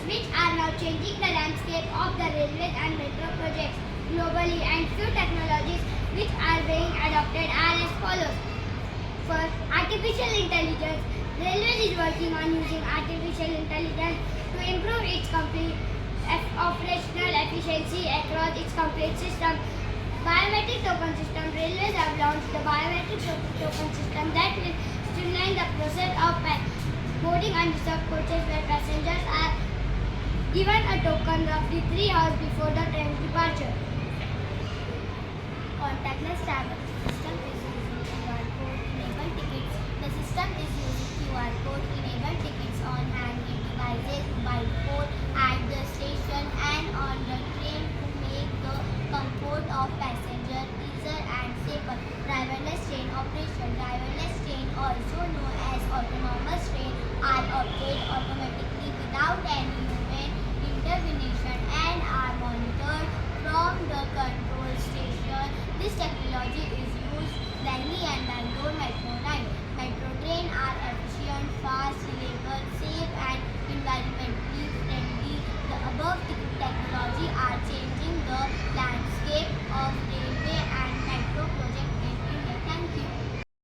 which are now changing the landscape of the railways and metro projects globally, and few technologies which are being adopted are as follows. First, artificial intelligence. Railways is working on using artificial intelligence to improve its complete operational efficiency across its complete system. Biometric token system. Railways have launched the biometric token system that will streamline the process of boarding unreserved coaches where passengers are given a token roughly 3 hours before the train's departure. Contactless travel system is using QR code enabled tickets. The system is using QR code enabled tickets on hand-held devices, mobile phone at the station and on the train to make the comfort of passenger easier and safer. Driverless train operation. Driverless train, also known as autonomous train, are operated automatically without any